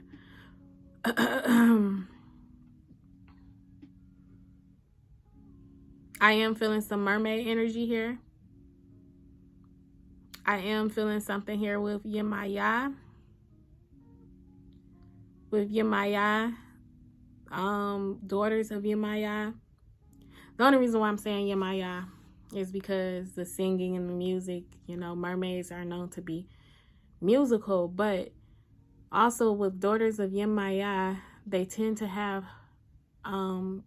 I am feeling some mermaid energy here. I am feeling something here with Yemaya. With Yemaya, daughters of Yemaya. The only reason why I'm saying Yemaya is because the singing and the music, you know, mermaids are known to be musical, but also with daughters of Yemaya, they tend to have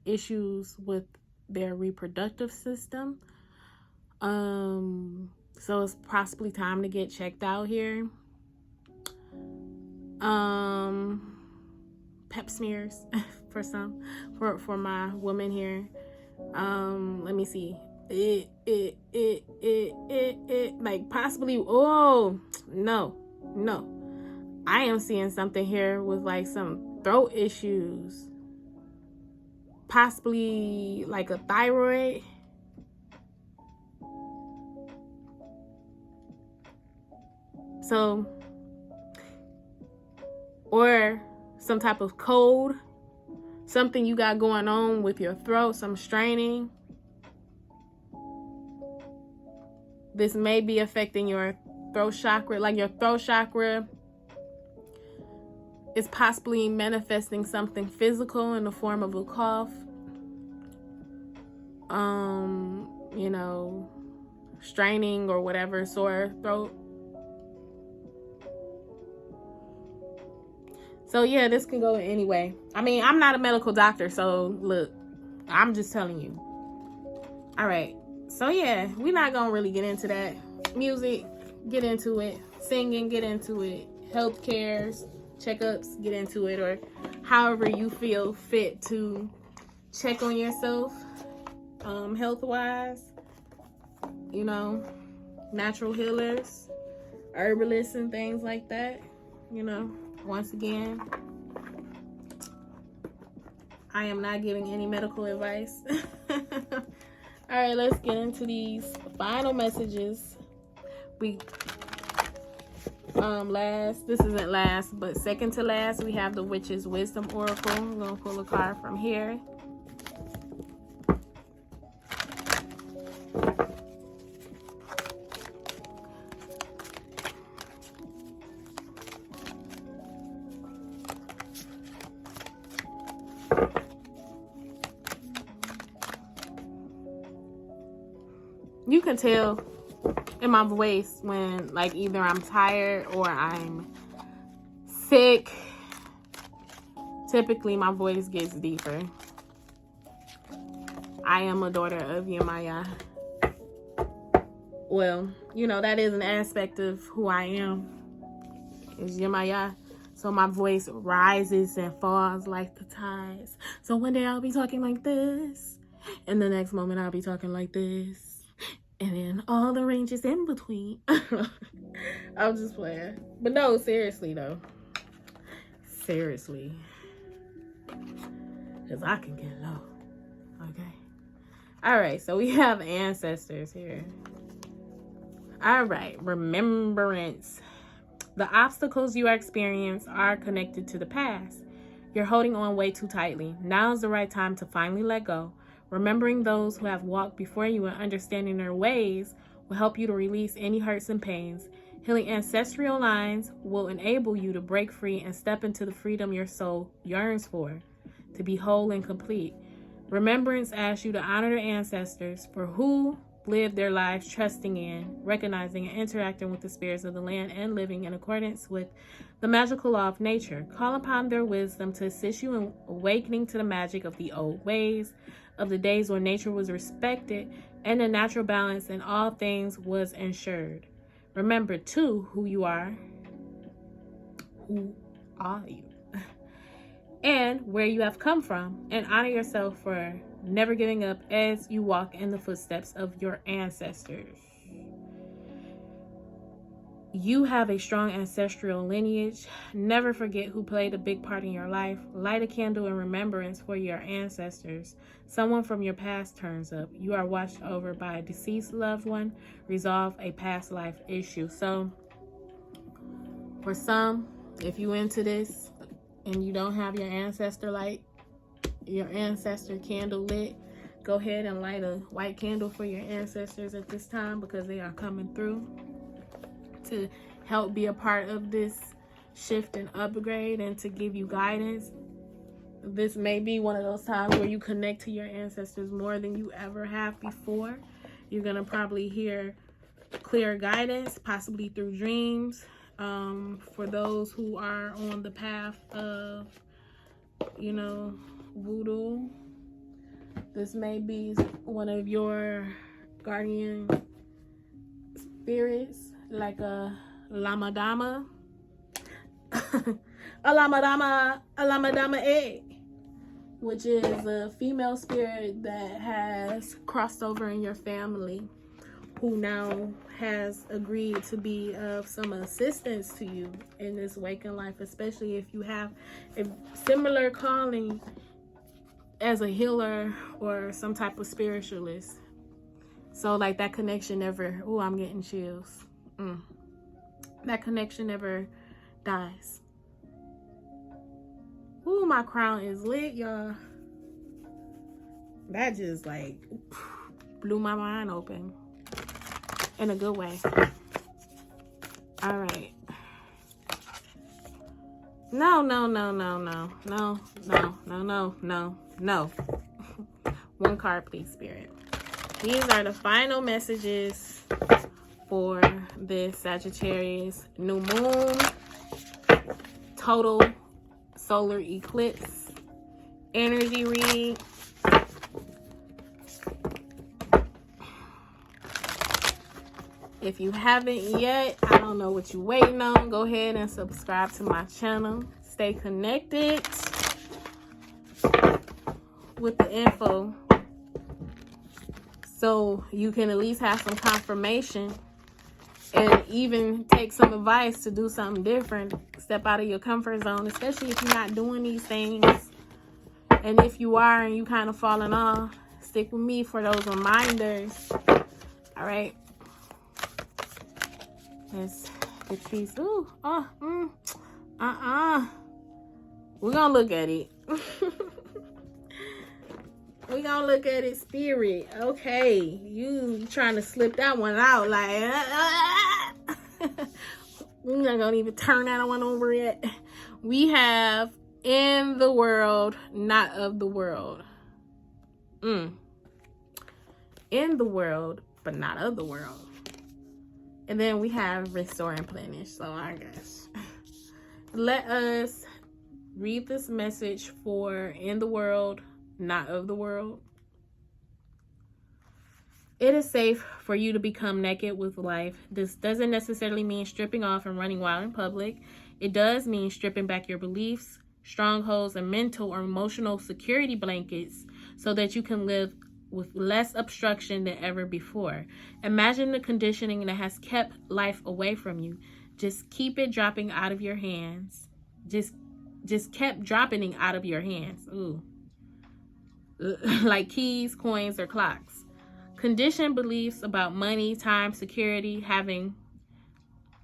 issues with their reproductive system. So it's possibly time to get checked out here. Pep smears for my woman here. Let me see. Like possibly, oh no. I am seeing something here with like some throat issues. Possibly like a thyroid. So, or some type of cold, something you got going on with your throat, some straining. This may be affecting your throat chakra, like your throat chakra is possibly manifesting something physical in the form of a cough. You know, straining or whatever, sore throat. So yeah, this can go any way. I mean, I'm not a medical doctor, so look, I'm just telling you. All right. So yeah, we're not going to really get into that. Music, get into it. Singing, get into it. Health cares, checkups, get into it. Or however you feel fit to check on yourself, health-wise. You know, natural healers, herbalists and things like that. You know, once again, I am not giving any medical advice. All right, let's get into these final messages. This isn't last, but second to last, we have the Witch's Wisdom Oracle. I'm going to pull a card from here. You can tell in my voice when, like, either I'm tired or I'm sick. Typically, my voice gets deeper. I am a daughter of Yemaya. Well, you know, that is an aspect of who I am, is Yemaya. So my voice rises and falls like the tides. So one day I'll be talking like this, and the next moment I'll be talking like this. And then all the ranges in between. I'm just playing. But no, seriously though. Seriously. Because I can get low. Okay. Alright, so we have ancestors here. Alright, remembrance. The obstacles you experience are connected to the past. You're holding on way too tightly. Now is the right time to finally let go. Remembering those who have walked before you and understanding their ways will help you to release any hurts and pains. Healing ancestral lines will enable you to break free and step into the freedom your soul yearns for, to be whole and complete. Remembrance asks you to honor their ancestors for who lived their lives trusting in, recognizing, and interacting with the spirits of the land and living in accordance with the magical law of nature. Call upon their wisdom to assist you in awakening to the magic of the old ways, of the days when nature was respected and the natural balance in all things was ensured. Remember, too, who you are. Who are you? And where you have come from, and honor yourself for never giving up as you walk in the footsteps of your ancestors. You have a strong ancestral lineage. Never forget who played a big part in your life. Light a candle in remembrance for your ancestors. Someone from your past turns up. You are watched over by a deceased loved one. Resolve a past life issue. So, for some, if you into this and you don't have your ancestor candle lit, go ahead and light a white candle for your ancestors at this time, because they are coming through to help be a part of this shift and upgrade and to give you guidance. This may be one of those times where you connect to your ancestors more than you ever have before. You're going to probably hear clear guidance, possibly through dreams. For those who are on the path of, voodoo, this may be one of your guardian spirits, like a lamadama, a lamadama egg, which is a female spirit that has crossed over in your family, who now has agreed to be of some assistance to you in this waking life, especially if you have a similar calling as a healer or some type of spiritualist. So like that connection never, I'm getting chills. That connection never dies. My crown is lit, y'all. That just like blew my mind open in a good way. All right. No. One card, please, Spirit. These are the final messages for this Sagittarius new moon, total solar eclipse energy read. If you haven't yet, I don't know what you're waiting on. Go ahead and subscribe to my channel. Stay connected with the info so you can at least have some confirmation and even take some advice to do something different. Step out of your comfort zone, especially if you're not doing these things. And if you are and you kind of falling off, stick with me for those reminders. All right. Let's get these. We're gonna look at it. We're gonna look at it, Spirit. Okay, you trying to slip that one out like we're not gonna even turn that one over yet. We have in the world, not of the world. In the world, but not of the world. And then we have restore and replenish. So I guess let us read this message for in the world, not of the world. It is safe for you to become naked with life. This doesn't necessarily mean stripping off and running wild in public. It does mean stripping back your beliefs, strongholds, and mental or emotional security blankets so that you can live with less obstruction than ever before. Imagine the conditioning that has kept life away from you. Just keep it dropping out of your hands. Just kept dropping it out of your hands. Ooh. Like keys, coins, or clocks. Conditioned beliefs about money, time, security,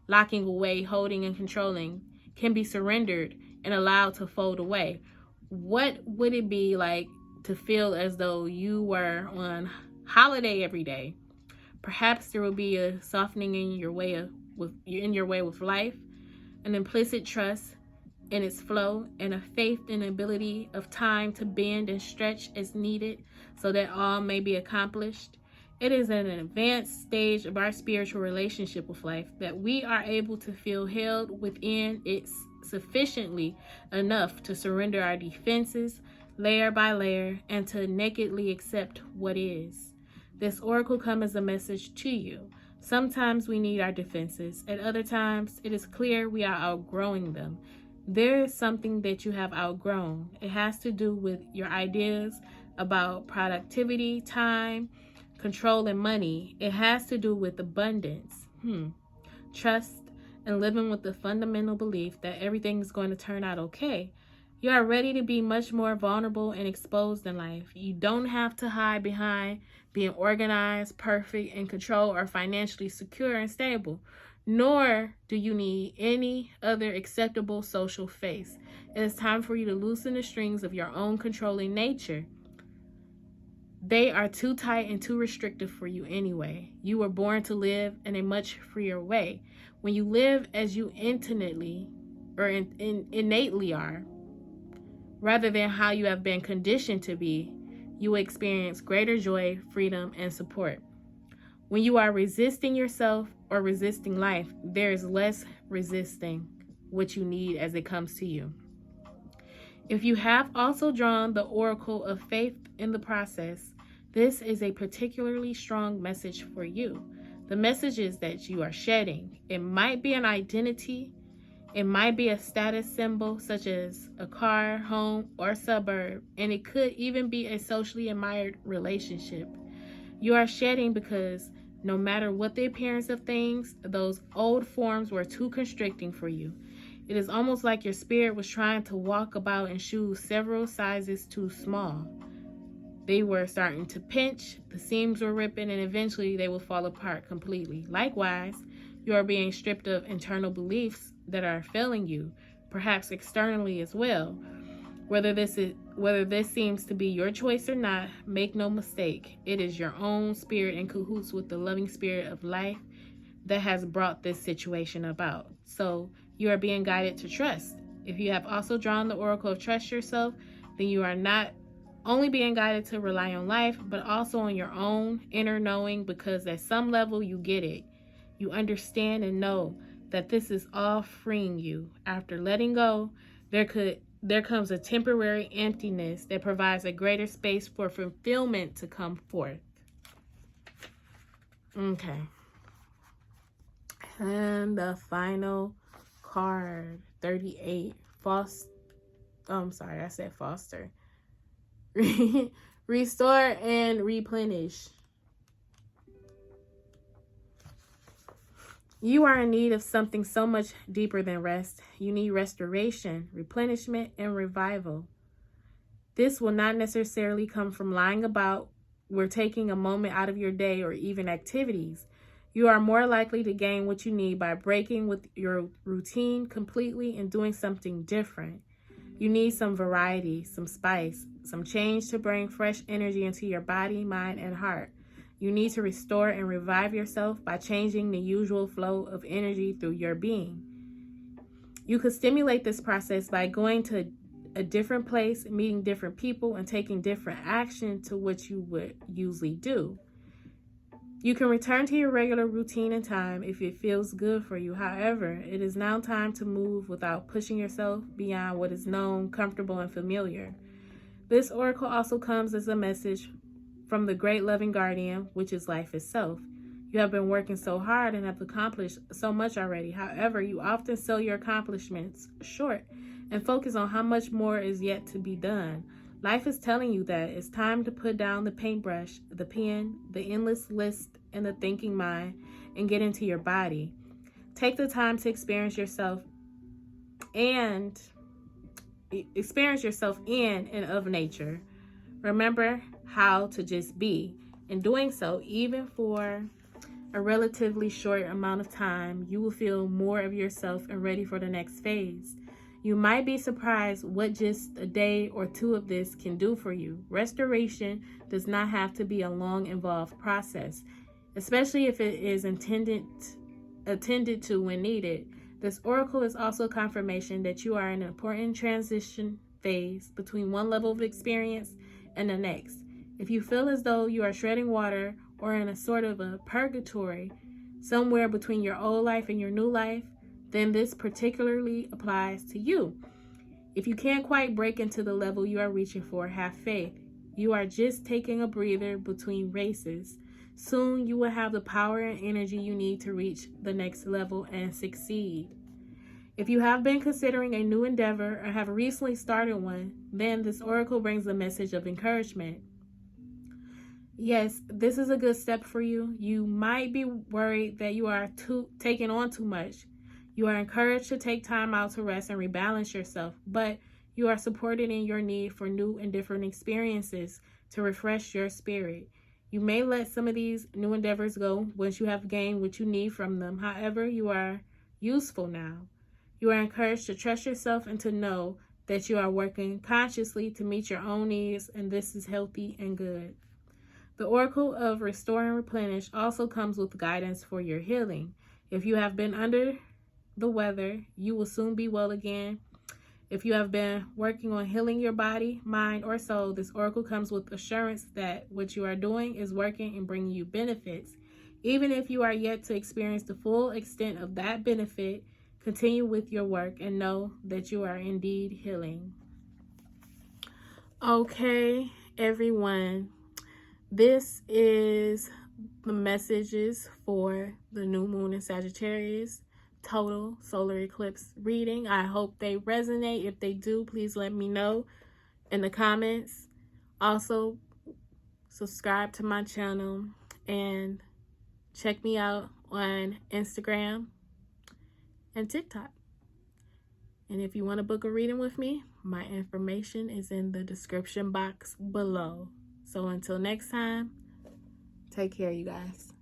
locking away, holding, and controlling can be surrendered and allowed to fold away. What would it be like to feel as though you were on holiday every day? Perhaps there will be a softening in your way with life, an implicit trust in its flow, and a faith in the ability of time to bend and stretch as needed so that all may be accomplished. It is at an advanced stage of our spiritual relationship with life that we are able to feel held within it sufficiently enough to surrender our defenses layer by layer and to nakedly accept what is. This oracle comes as a message to you. Sometimes we need our defenses. At other times, it is clear we are outgrowing them. There is something that you have outgrown. It has to do with your ideas, about productivity, time, control, and money. It has to do with abundance, trust, and living with the fundamental belief that everything is going to turn out okay. You are ready to be much more vulnerable and exposed in life. You don't have to hide behind being organized, perfect, in control, or financially secure and stable. Nor do you need any other acceptable social face. It is time for you to loosen the strings of your own controlling nature. They are too tight and too restrictive for you anyway. You were born to live in a much freer way. When you live as you innately are, rather than how you have been conditioned to be, you will experience greater joy, freedom, and support. When you are resisting yourself or resisting life, there is less resisting what you need as it comes to you. If you have also drawn the oracle of faith in the process, this is a particularly strong message for you. The message is that you are shedding. It might be an identity. It might be a status symbol such as a car, home, or suburb, and it could even be a socially admired relationship. You are shedding because no matter what the appearance of things, those old forms were too constricting for you. It is almost like your spirit was trying to walk about in shoes several sizes too small. They were starting to pinch, the seams were ripping, and eventually they will fall apart completely. Likewise, you are being stripped of internal beliefs that are failing you, perhaps externally as well. Whether this seems to be your choice or not, make no mistake, it is your own spirit in cahoots with the loving spirit of life that has brought this situation about. So you are being guided to trust. If you have also drawn the oracle of trust yourself, then you are not only being guided to rely on life, but also on your own inner knowing, because at some level you get it. You understand and know that this is all freeing you. After letting go, there comes a temporary emptiness that provides a greater space for fulfillment to come forth. Okay. And the final card, 38. Foster. Restore and replenish. You are in need of something so much deeper than rest. You need restoration, replenishment, and revival. This will not necessarily come from lying about or taking a moment out of your day or even activities. You are more likely to gain what you need by breaking with your routine completely and doing something different. You need some variety, some spice, some change to bring fresh energy into your body, mind, and heart. You need to restore and revive yourself by changing the usual flow of energy through your being. You could stimulate this process by going to a different place, meeting different people, and taking different action to what you would usually do. You can return to your regular routine and time if it feels good for you. However, it is now time to move without pushing yourself beyond what is known, comfortable, and familiar. This oracle also comes as a message from the great loving guardian, which is life itself. You have been working so hard and have accomplished so much already. However, you often sell your accomplishments short and focus on how much more is yet to be done. Life is telling you that it's time to put down the paintbrush, the pen, the endless list, and the thinking mind, and get into your body. Take the time to experience yourself in and of nature. Remember how to just be. In doing so, even for a relatively short amount of time, you will feel more of yourself and ready for the next phase. You might be surprised what just a day or two of this can do for you. Restoration does not have to be a long, involved process, especially if it is attended to when needed. This oracle is also confirmation that you are in an important transition phase between one level of experience and the next. If you feel as though you are treading water or in a sort of a purgatory, somewhere between your old life and your new life, then this particularly applies to you. If you can't quite break into the level you are reaching for, have faith. You are just taking a breather between races. Soon you will have the power and energy you need to reach the next level and succeed. If you have been considering a new endeavor or have recently started one, then this oracle brings a message of encouragement. Yes, this is a good step for you. You might be worried that you are taking on too much. You are encouraged to take time out to rest and rebalance yourself, but you are supported in your need for new and different experiences to refresh your spirit. You may let some of these new endeavors go once you have gained what you need from them. However, you are useful now. You are encouraged to trust yourself and to know that you are working consciously to meet your own needs, and this is healthy and good. The Oracle of Restore and Replenish also comes with guidance for your healing. If you have been under the weather, you will soon be well again. If you have been working on healing your body, mind, or soul, this oracle comes with assurance that what you are doing is working and bringing you benefits. Even if you are yet to experience the full extent of that benefit, continue with your work and know that you are indeed healing. Okay, everyone. This is the messages for the new moon in Sagittarius total solar eclipse reading. I hope they resonate. If they do, please let me know in the comments. Also, subscribe to my channel and check me out on Instagram and TikTok. And if you want to book a reading with me, my information is in the description box below. So until next time, take care, you guys.